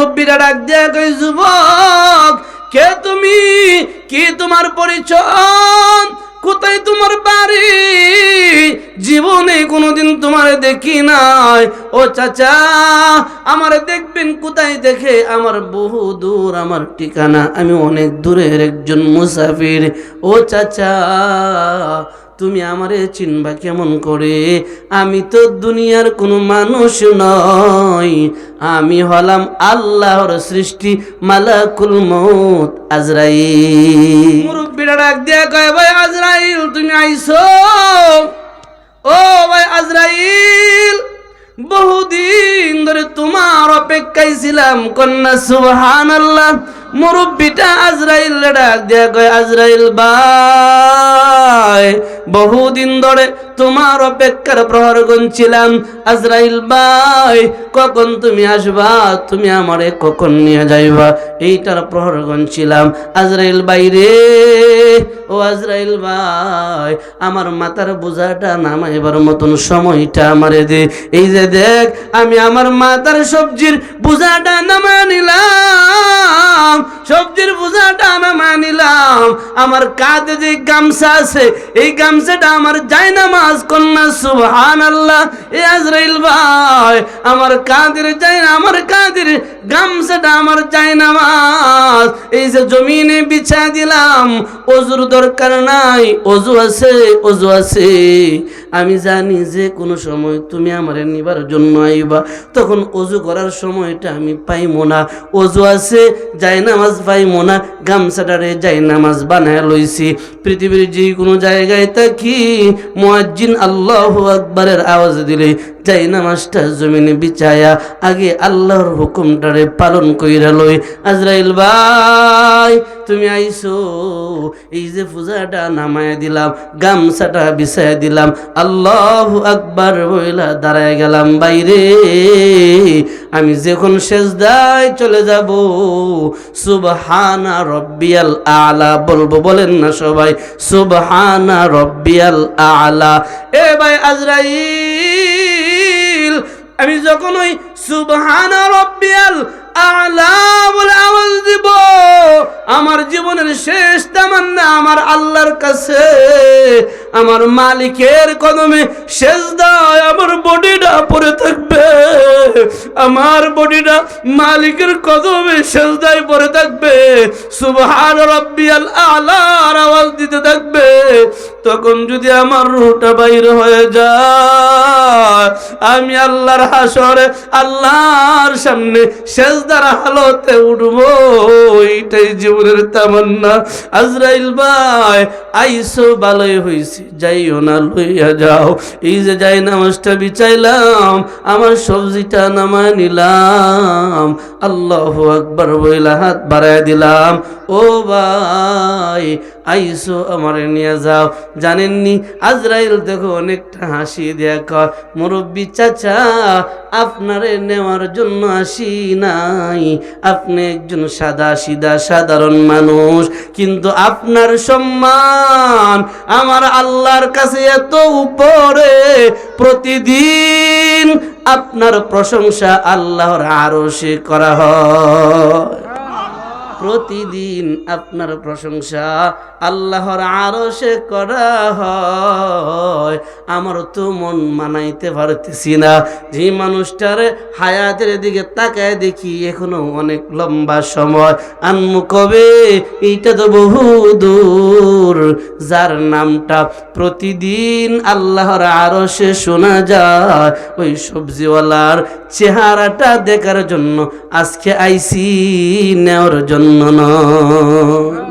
মুরব্বীরা ডাক দেয়া কই, যুবক কে তুমি, কি তোমার পরিচয়, কোথায় তোমার বাড়ি, জীবনে কোনোদিন তোমার দেখি নাই। ও চাচা আমারে দেখবেন কোথায় দেখে, আমার বহু দূর আমার ঠিকানা, আমি অনেক দূরের একজন মুসাফির। ও চাচা তুমি আমারে চিনবা কেমন করে, আমি তো দুনিয়ার কোনো মানুষ নই, আমি হলাম আল্লাহর সৃষ্টি মালাকুল মউত আজরাইল। মুরব্বিরা ডাক দিয়া কয়, ভাই আজরাইল তুমি আইছো? ও ভাই আজরাইল বহুদিন ধরে তোমার অপেক্ষায় ছিলাম। কন্যা সুবহানাল্লাহ। মুরব্বিটা আজরাইল ডাক দিয়া কয়, আজরাইল ভাই বহুদিন ধরে তোমার অপেক্ষার প্রহর গুনছিলাম। আজরাইল ভাই কখন তুমি আসবা, তুমি আমারে কখন নিয়ে যাইবা, এইটার প্রহর গুনছিলাম। আজরাইল ভাই রে, ও আজরাইল ভাই আমার মাথার বোঝাটা নামাইবার মতন সময়টা আমারে দে। এই যে দেখ আমি আমার মাথার সবজির বোঝাটা নামা নিলাম, সবজির বোঝাটা নামা নিলাম। আমার কাঁধে যে গামছা আছে এই গামছাটা আমার জায়নামাজ। কন্যা সুবহানাল্লাহ। এ আজরাইল ভাই আমার কাঁধের আমার কাঁধের গামছাটা আমার জায়নামাজ। এই যে জমিনে বিছা দিলাম, ওযুর দরকার নাই, ওযু আছে, ওযু আছে। আমি জানি যে কোনো সময় তুমি আমারে নিবার জন্য আইবা, তখন ওযু করার সময়টা আমি পাইমো না। ওযু আছে, জায়নামাজ পাইমো না, গামছাটারে জায়নামাজ বানায় লইছি। পৃথিবীর যে কোনো জায়গায় থাকি মুয়াজ্জিন আল্লাহু আকবারের আওয়াজ দিলে জায়নামাজটা জমিনে বিছায়া আগে আল্লাহর হুকুমটারে পালন কইরা লই। আজরাইল ভাই তুমি আইছো, এই যে পূজাটা নামায় দিলাম, গামছাটা বিছায়া দিলাম, আল্লাহু আকবার বইলা দাঁড়ায় গেলাম। বাইরে আমি যখন সেজদায় চলে যাব, সুবহানা রব্বিয়াল আলা বলবো, বলেন না সবাই সুবহানা রব্বিয়াল আলা। এ ভাই আজরাইল আমি যখন ওই সুবহানা রব্বিয়াল আলা বলে আওয়াজ দিব, আমার জীবনের শেষ তামান্না আমার আল্লাহর কাছে, আমার মালিকের কদমে সেজদায় আমার বডিটা পড়ে থাকবে, আমার বডিটা মালিকের কদমে সেজদায় পড়ে থাকবে, সুবহান রাব্বিয়াল আলার আওয়াজ দিতে থাকবে। তখন যদি আমার রূহটা বাইরে হয়ে যায়, আমি আল্লাহর হাসরে আল্লাহর সামনে সেজদার হালতে উঠবো, এইটাই জীবনের তামান্না। আজরাইল ভাই আইসো ভালোই হইছে, যাইও না লইয়া যাও। এই যে যাই নামাজটা বিছাইলাম, আমার সবজিটা নামায় নিলাম, আল্লাহু আকবার বইলা হাত বাড়ায় দিলাম। ও ভাই আইসো আমারে নিয়ে যাও। জানেননি আজরাইল দেখো অনেকটা হাসি দেয়া কয়, মুরব্বী চাচা আপনারে নেওয়ার জন্য আসি নাই, আপনি একজন সাদা সিধা সাধারণ মানুষ, কিন্তু আপনার সম্মান আমার আল্লাহর কাছে এত উপরে, প্রতিদিন আপনার প্রশংসা আল্লাহর আরশে করা হয়, প্রতিদিন আপনার প্রশংসা আল্লাহর আরশে করা হয়। আমার তো মন মানাইতে পারতেছি না, যে মানুষটার হায়াতের দিকে তাকায় দেখি এখনো অনেক লম্বা সময়, আনমু কবে, এইটা তো বহু দূর। যার নামটা প্রতিদিন আল্লাহর আরশে শোনা যায়, ওই সবজিওয়ালার চেহারাটা দেখার জন্য আজকে আইসি, নেওয়ার জন্য নয়।